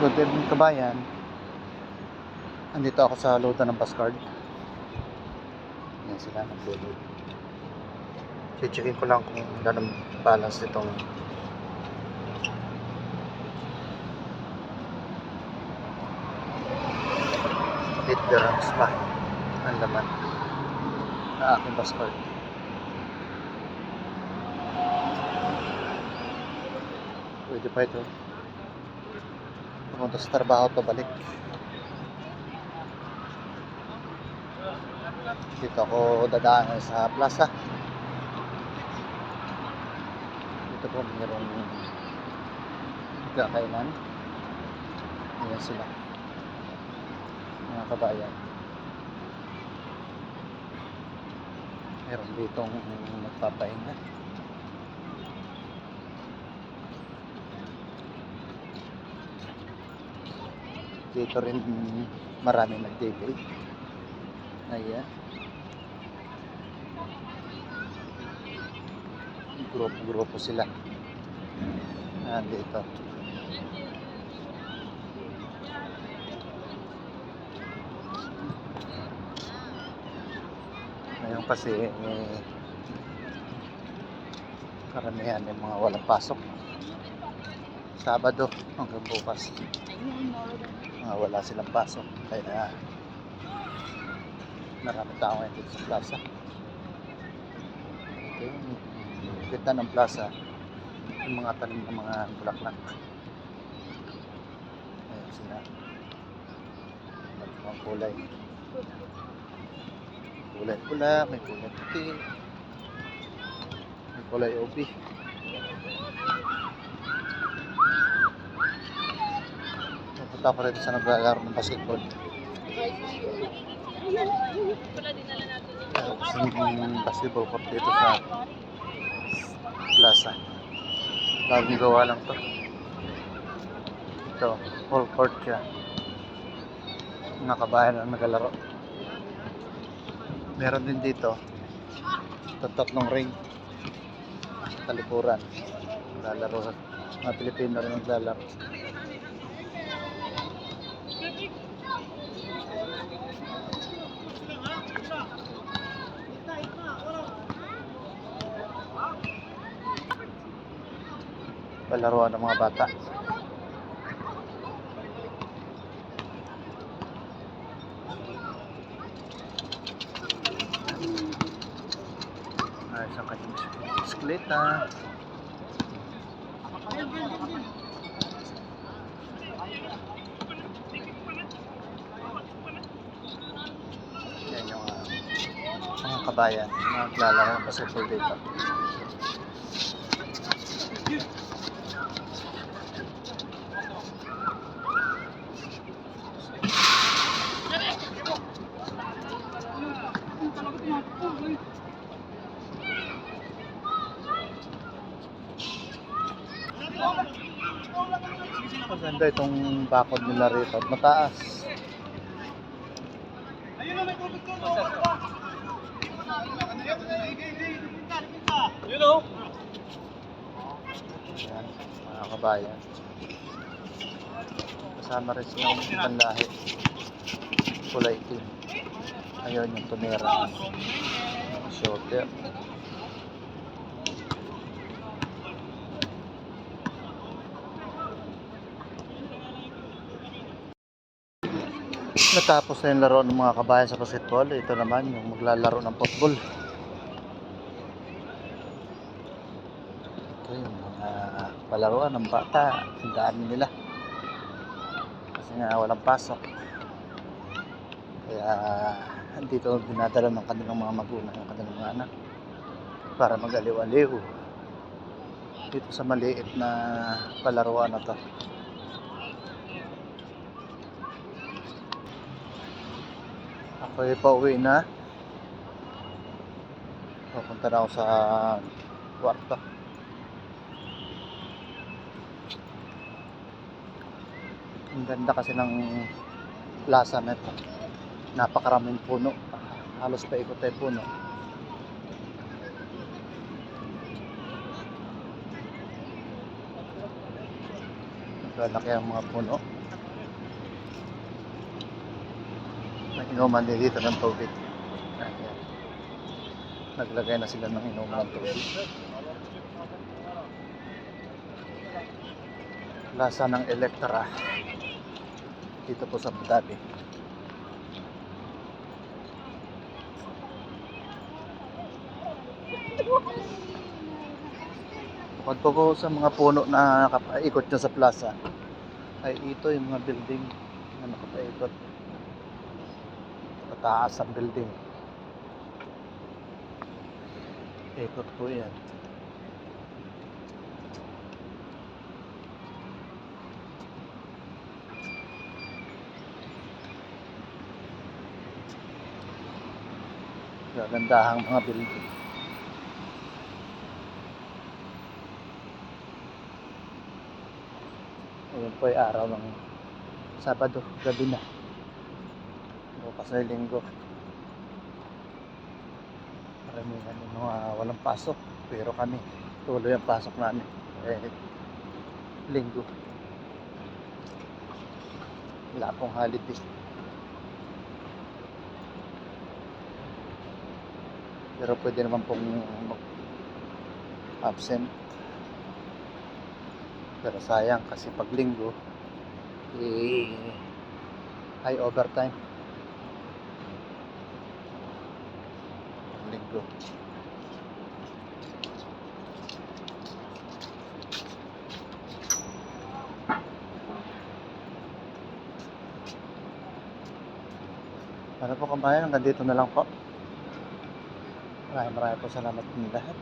Good evening kabayan. Andito ako sa loadan ng bus card. Yan sila nag-load. Checkin ko lang kung anong balance nitong dirhams pa ang laman na aking bus card. Pwede pa ito pumunta sa trabaho at pabalik. Dito ako dadaan sa plaza. Dito po mayroong kakainan. Ayan sila mga kabayan. Meron ditong magpapahinga. Dito rin marami nag-debate. Ayan. Grupo sila. Dito. Ngayon kasi karamihan yung mga walang pasok. Sabado hanggang bukas. Mga wala silang pasok. Kaya marami tao ngayon dito sa plaza. Ito yung ganda ng plaza. Yung mga tanim ng mga bulaklak. Ayan sila. Mga kulay. Kulay pula, may kulay puti, may kulay ubi. Napunta ko rin sa naglalaro ng basketball. Kasing basketball court dito sa plaza. Bagong gawa lang to. Ito, full court siya. Mga kabayan ang naglalaro. Meron din dito tatlong ring sa talikuran. Naglalaro. Mga Pilipino rin naglalaro. Palaruan ng mga bata. Isang kanyang bisikleta. Yan yung mga kabayan na naglalaro ng basketball dito. Maganda itong bakod nila rito at mataas. Ayan, mga kabayan. Kasama rin silang ibang lahi. Kulay itim. Ayun yung tumira. Shorter. Natapos na yung laro ng mga kabayan sa basketball. Ito naman yung maglalaro ng football. Ito yung mga palaruan ng bata. Ang dami nila. Kasi nga walang pasok. Kaya dito dinadala ng kanilang mga magulang, ng kanilang mga anak para mag-aliw-aliw dito sa maliit na palaruan na to. Ako'y pauwi na. Pupunta na ako sa kwarto. Ang ganda kasi ng plaza na ito. Napakaraming puno. Halos paikot ay puno. Lalaki ang mga puno. May inuman din dito ng tubig. Ayan. Naglagay na sila ng inuman ng tubig. Plaza ng Electra. Dito po sa Abu Dhabi. Bukod po sa mga puno na nakapaikot nyo sa plaza, ay ito yung mga building na nakapaikot. Mataas ang building. Ikot po yan. Gagandahang mga building. Ngayon po ay araw ng Sabado, gabi na. Bukas ay Linggo. Karamihan yung mga walang pasok. Pero kami, tuloy ang pasok namin. Linggo. Wala pong holiday. Pero pwede naman pong absent. Pero sayang kasi pag Linggo, ay overtime. Linggo. Para po kabayan, hanggang dito na lang po. Maraming po salamat po lahat.